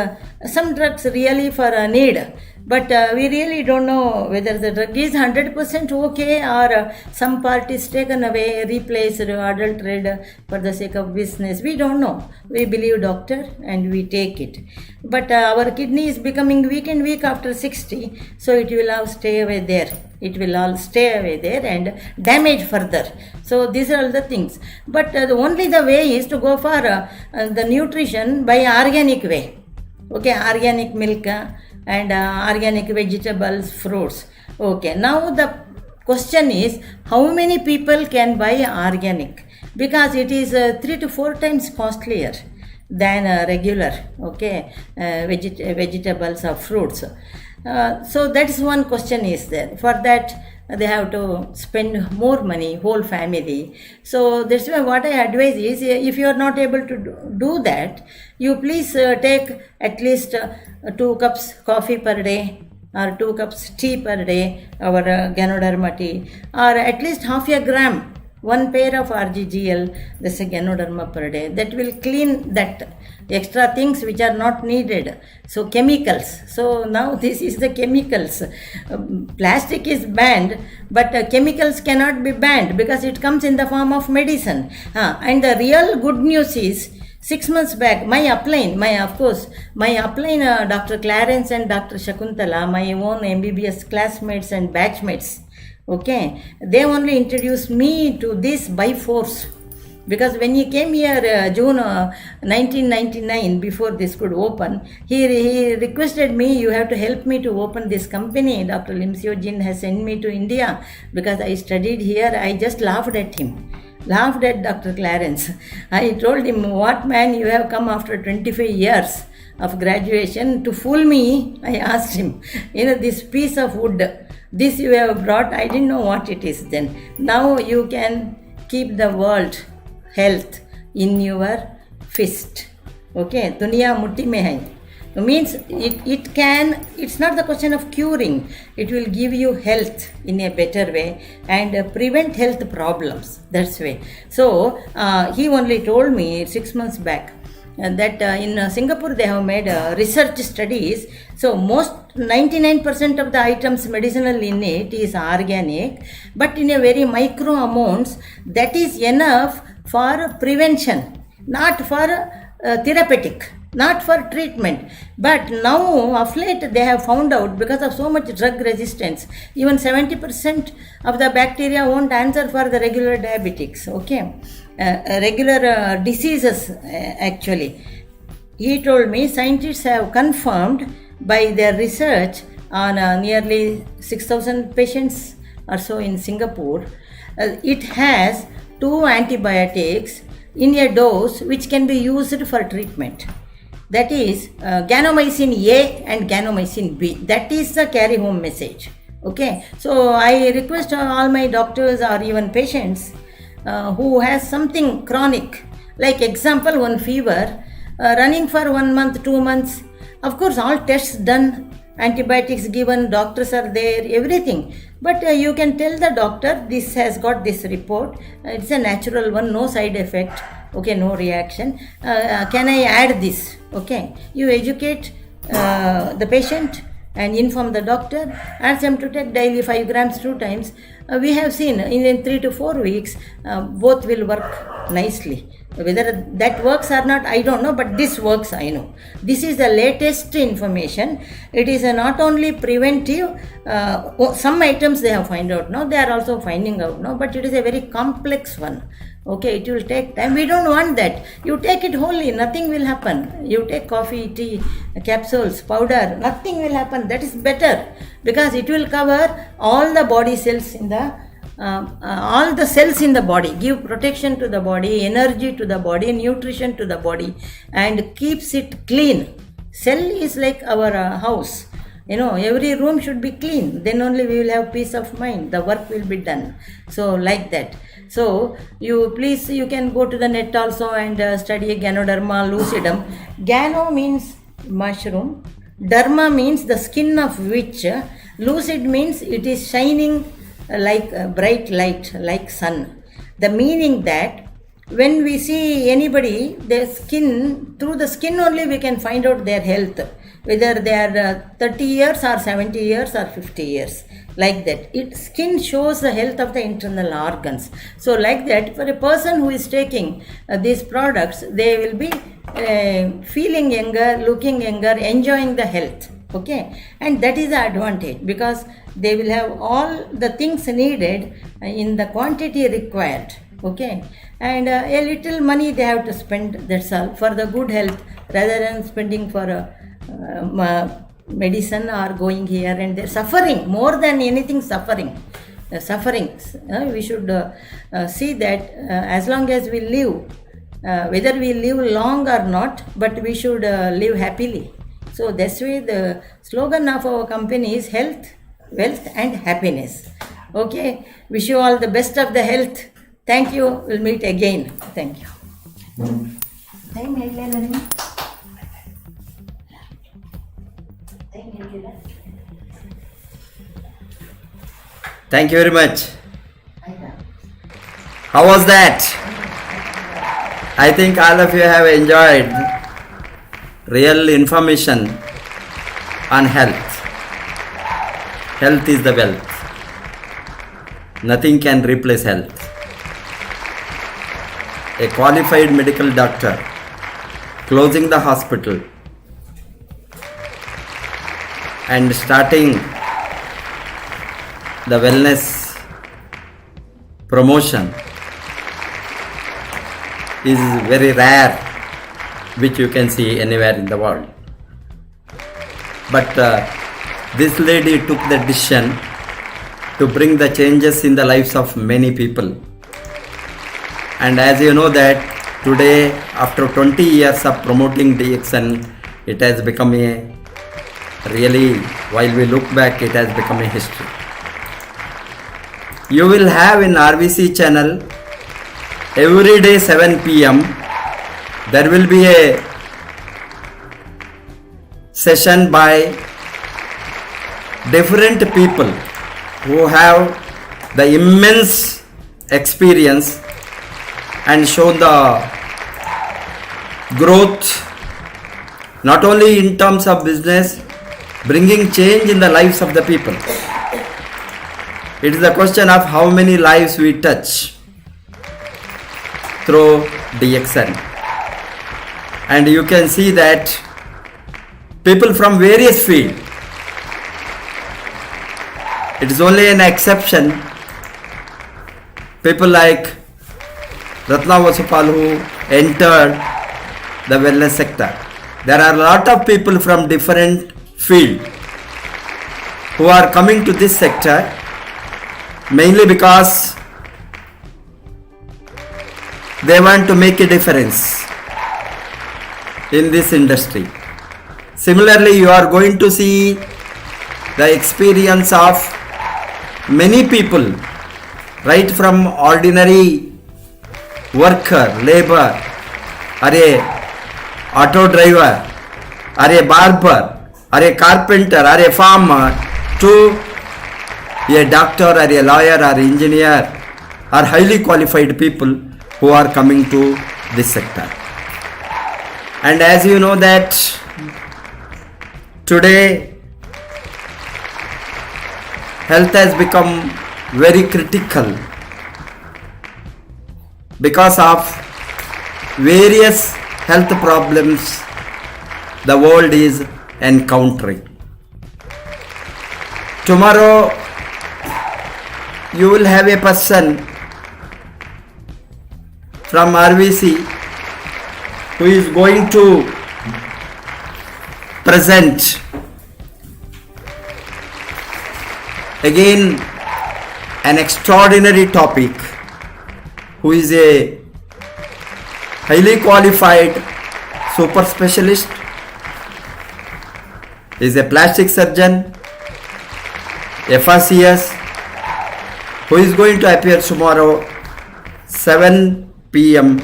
some drugs really for a need, but we really don't know whether the drug is 100% okay, or some part is taken away, replaced, adulterated for the sake of business. We don't know. We believe doctor and we take it. But our kidney is becoming weak and weak after 60, so it will all stay away there. It will all stay away there and damage further. So these are all the things. But only the way is to go for the nutrition by organic way. Okay, organic milk and organic vegetables, fruits. Okay, now the question is, how many people can buy organic? Because it is 3 to 4 times costlier than regular, okay, vegetables or fruits. So that is one question is there. For that they have to spend more money, whole family. So that's why what I advise is, if you are not able to do that, you please take at least 2 cups coffee per day, or 2 cups tea per day, our Ganoderma tea, or at least half a gram, 1 pair of RGGL, that's a Ganoderma per day. That will clean that extra things which are not needed. So chemicals. So now this is the chemicals. Plastic is banned, but chemicals cannot be banned because it comes in the form of medicine. And the real good news is, 6 months back, my upline, Dr. Clarence and Dr. Shakuntala, my own MBBS classmates and batchmates, okay, they only introduced me to this by force. Because when he came here June 1999, before this could open, he requested me, you have to help me to open this company. Dr. Lim Seo Jin has sent me to India because I studied here. I just laughed at him. laughed at Dr. Clarence. I told him, what man, you have come after 25 years of graduation to fool me? I asked him, this piece of wood, this you have brought, I didn't know what it is then. Now you can keep the world health in your fist. Okay, duniya mutti mein hai. Means it's not the question of curing, it will give you health in a better way and prevent health problems, that's way. So he only told me 6 months back that in Singapore they have made research studies. So most 99% of the items medicinal in it is organic, but in a very micro amounts, that is enough for prevention, not for therapeutic, not for treatment. But now of late they have found out, because of so much drug resistance, even 70% of the bacteria won't answer for the regular diabetics, okay, regular diseases actually. He told me scientists have confirmed by their research on nearly 6,000 patients or so in Singapore, it has 2 antibiotics in a dose which can be used for treatment. That is ganomycin A and ganomycin B. That is the carry home message. Okay, so I request all my doctors or even patients who has something chronic, like example one fever, running for 1 month, 2 months, of course all tests done, antibiotics given, doctors are there, everything. But you can tell the doctor, this has got this report, it's a natural one, no side effect, okay, no reaction, can I add this? Okay, you educate the patient and inform the doctor, ask them to take daily 5 grams 2 times. We have seen in 3 to 4 weeks, both will work nicely. Whether that works or not, I don't know, but this works, I know. This is the latest information. It is not only preventive, some items they have found out now, they are also finding out now, but it is a very complex one. Okay, it will take time. We don't want that. You take it wholly, nothing will happen. You take coffee, tea, capsules, powder, nothing will happen. That is better, because it will cover all the body cells in the all the cells in the body, give protection to the body, energy to the body, nutrition to the body, and keeps it clean. Cell is like our house. Every room should be clean. Then only we will have peace of mind. The work will be done. So like that. So you can go to the net also and study Ganoderma lucidum. Gano means mushroom. Derma means the skin of which. Lucid means it is shining like bright light, like sun. The meaning that when we see anybody, their skin, through the skin only we can find out their health, whether they are 30 years or 70 years or 50 years, like that. Skin shows the health of the internal organs. So like that, for a person who is taking these products, they will be feeling younger, looking younger, enjoying the health. Okay, and that is the advantage, because they will have all the things needed in the quantity required. Okay, and a little money they have to spend, that's all, for the good health, rather than spending for medicine or going here and there, suffering, more than anything, suffering. We should see that as long as we live, whether we live long or not, but we should live happily. So that's why the slogan of our company is health, wealth and happiness. Okay, wish you all the best of the health. Thank you. We'll meet again. Thank you. Thank you very much. How was that? I think all of you have enjoyed real information on health. Health is the wealth. Nothing can replace health. A qualified medical doctor closing the hospital and starting the wellness promotion is very rare, which you can see anywhere in the world. But this lady took the decision to bring the changes in the lives of many people. And as you know that today, after 20 years of promoting DXN, it has become a really, while we look back, it has become a history. You will have in RVC channel every day 7 p.m. there will be a session by different people who have the immense experience and shown the growth not only in terms of business, bringing change in the lives of the people. It is a question of how many lives we touch through DXN. And you can see that people from various fields, it is only an exception, people like Ratna Vasupal who entered the wellness sector. There are a lot of people from different fields who are coming to this sector mainly because they want to make a difference in this industry. Similarly, you are going to see the experience of many people, right from ordinary worker, labor, or a auto driver, or a barber, or a carpenter, or a farmer, to a doctor, or a lawyer, or engineer, or highly qualified people who are coming to this sector. And as you know that today health has become very critical because of various health problems the world is encountering. Tomorrow you will have a person from RVC who is going to present again an extraordinary topic, who is a highly qualified super specialist, is a plastic surgeon, FRCS, who is going to appear tomorrow 7 p.m.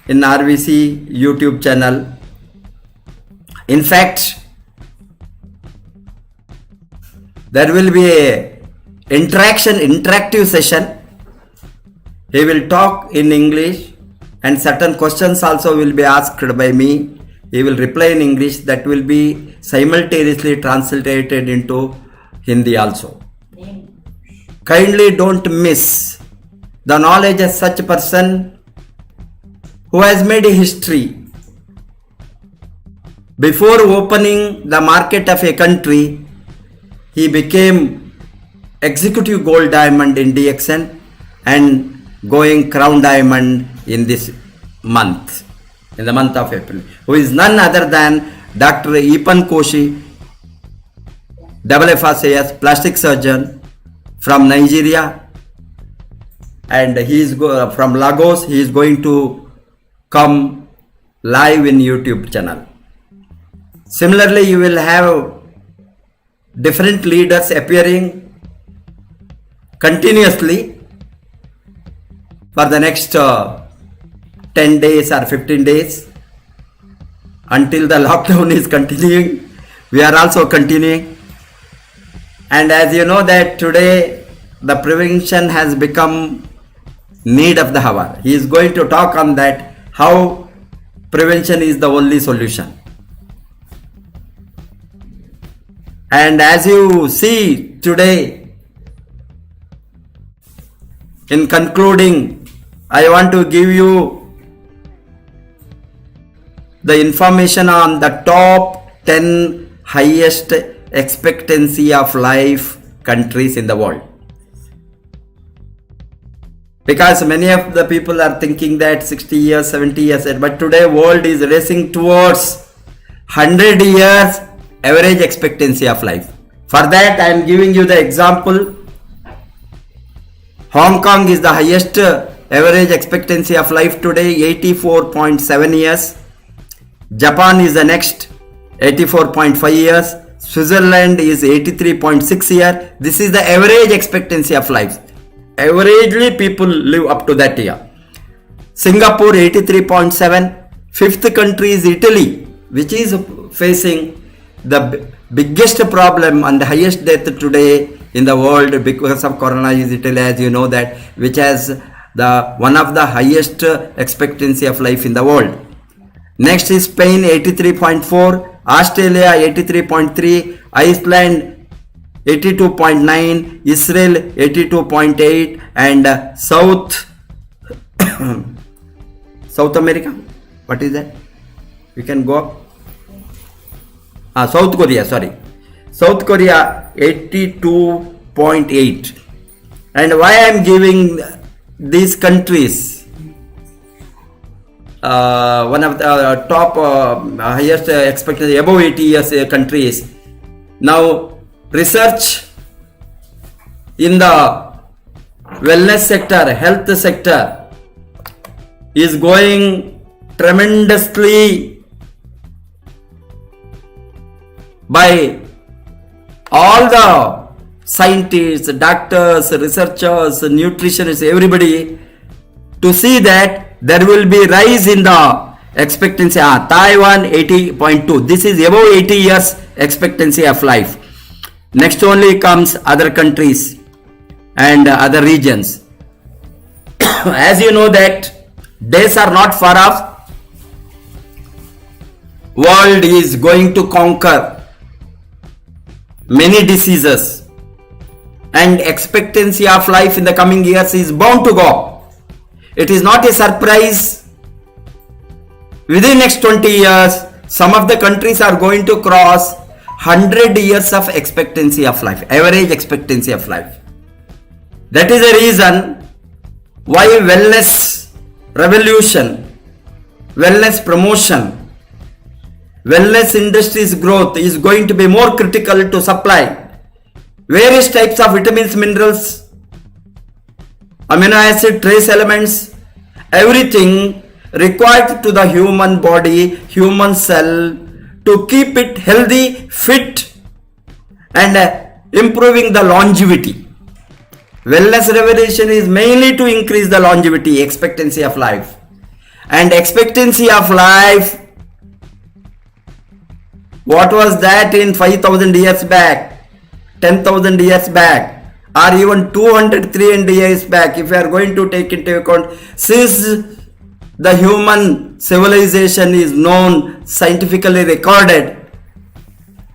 in RVC YouTube channel. In fact, there will be a interactive session. He will talk in English and certain questions also will be asked by me. He will reply in English, that will be simultaneously translated into Hindi also. Kindly don't miss the knowledge of such a person who has made a history. Before opening the market of a country, he became executive gold diamond in DXN and going crown diamond in this month, in the month of April, who is none other than Dr. Epan Koshi, FRCS, plastic surgeon from Nigeria, and he is from Lagos. He is going to come live in YouTube channel. Similarly, you will have different leaders appearing continuously for the next 10 days or 15 days until the lockdown is continuing. We are also continuing. And as you know that today the prevention has become need of the hour. He is going to talk on that, how prevention is the only solution. And as you see today, in concluding, I want to give you the information on the top 10 highest expectancy of life countries in the world. Because many of the people are thinking that 60 years, 70 years, but today world is racing towards 100 years average expectancy of life. For that I am giving you the example. Hong Kong is the highest average expectancy of life today 84.7 years. Japan is the next, 84.5 years. Switzerland is 83.6 years. This is the average expectancy of life. Averagely people live up to that year. Singapore 83.7. Fifth country is Italy, which is facing the biggest problem and the highest death today in the world because of corona is Italy, as you know that, which has the one of the highest expectancy of life in the world. Next is Spain 83.4, Australia 83.3, Iceland 82.9, Israel 82.8, and South America, what is that? We can go up. South Korea 82.8. And why I am giving these countries one of the top highest expectancy above 80 years countries. Now research in the wellness sector, health sector is going tremendously by all the scientists, doctors, researchers, nutritionists, everybody, to see that there will be rise in the expectancy. Taiwan 80.2. This is above 80 years expectancy of life. Next only comes other countries and other regions. As you know that days are not far off. World is going to conquer many diseases, and expectancy of life in the coming years is bound to go up. It is not a surprise. Within next 20 years, some of the countries are going to cross 100 years of expectancy of life, average expectancy of life. That is the reason why wellness revolution, wellness promotion, wellness industry's growth is going to be more critical to supply various types of vitamins, minerals, amino acid, trace elements, everything required to the human body, human cell, to keep it healthy, fit, and improving the longevity. Wellness revolution is mainly to increase the longevity, expectancy of life. And expectancy of life, what was that in 5,000 years back, 10,000 years back, or even 200, 300 years back, if you are going to take into account, since the human civilization is known, scientifically recorded,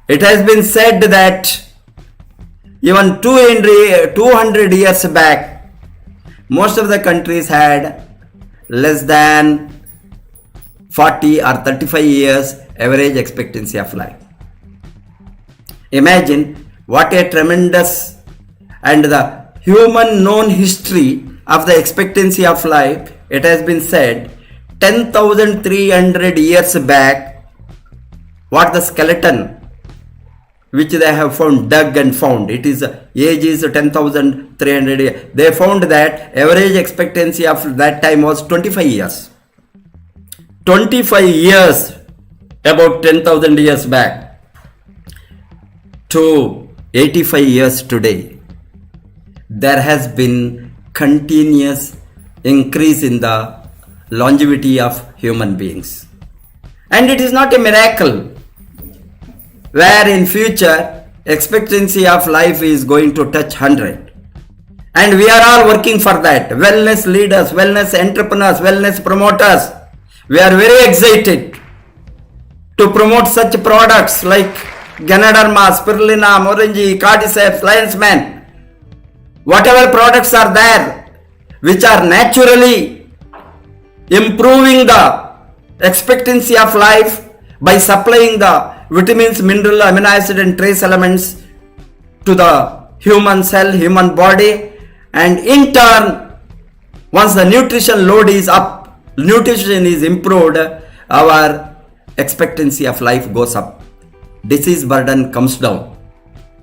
it has been said that even 200 years back, most of the countries had less than 40 or 35 years average expectancy of life. Imagine what a tremendous and the human known history of the expectancy of life. It has been said 10,300 years back, what the skeleton which they have found, dug and found, it is age is 10,300 years. They found that average expectancy of that time was 25 years. 25 years, about 10,000 years back to 85 years today. There has been continuous increase in the longevity of human beings. And it is not a miracle where in future expectancy of life is going to touch 100. And we are all working for that. Wellness leaders, wellness entrepreneurs, wellness promoters. We are very excited to promote such products like Ganaderma, Spirulina, Morinji, Cordyceps, Lion's Mane. Whatever products are there which are naturally improving the expectancy of life by supplying the vitamins, mineral, amino acid and trace elements to the human cell, human body, and in turn, once the nutrition load is up, nutrition is improved, our expectancy of life goes up. Disease burden comes down.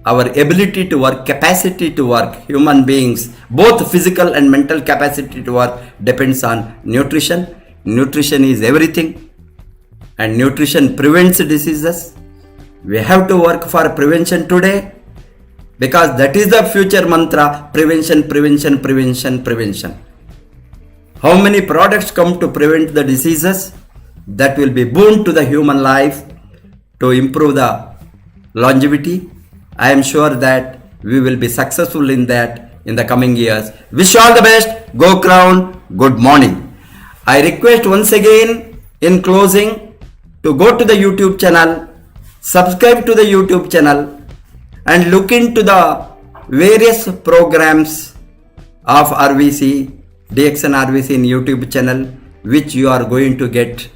our ability to work, capacity to work, human beings, both physical and mental capacity to work depends on nutrition. Nutrition is everything, and nutrition prevents diseases. We have to work for prevention today, because that is the future mantra: prevention, prevention, prevention, prevention. How many products come to prevent the diseases? That will be boon to the human life, to improve the longevity. I am sure that we will be successful in that in the coming years. Wish you all the best. Go Crown. Good morning. I request once again in closing to go to the YouTube channel, subscribe to the YouTube channel, and look into the various programs of RVC, DXN RVC in YouTube channel, which you are going to get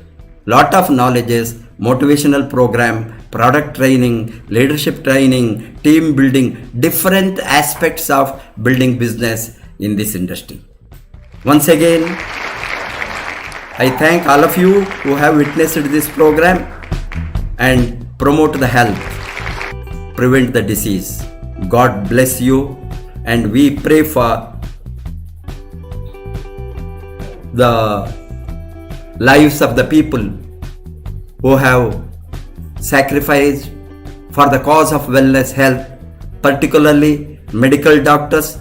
lot of knowledges, motivational program, product training, leadership training, team building, different aspects of building business in this industry. Once again, I thank all of you who have witnessed this program, and promote the health, prevent the disease. God bless you, and we pray for the lives of the people who have sacrificed for the cause of wellness health, particularly medical doctors,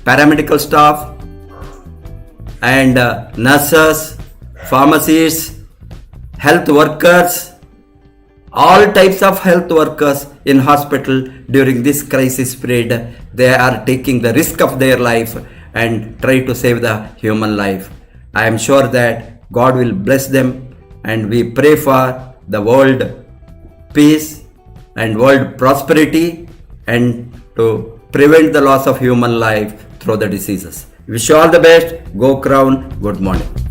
paramedical staff, and nurses, pharmacists, health workers, all types of health workers in hospital during this crisis period. They are taking the risk of their life and try to save the human life. I am sure that God will bless them, and we pray for the world peace and world prosperity, and to prevent the loss of human life through the diseases. Wish you all the best. Go Crown. Good morning.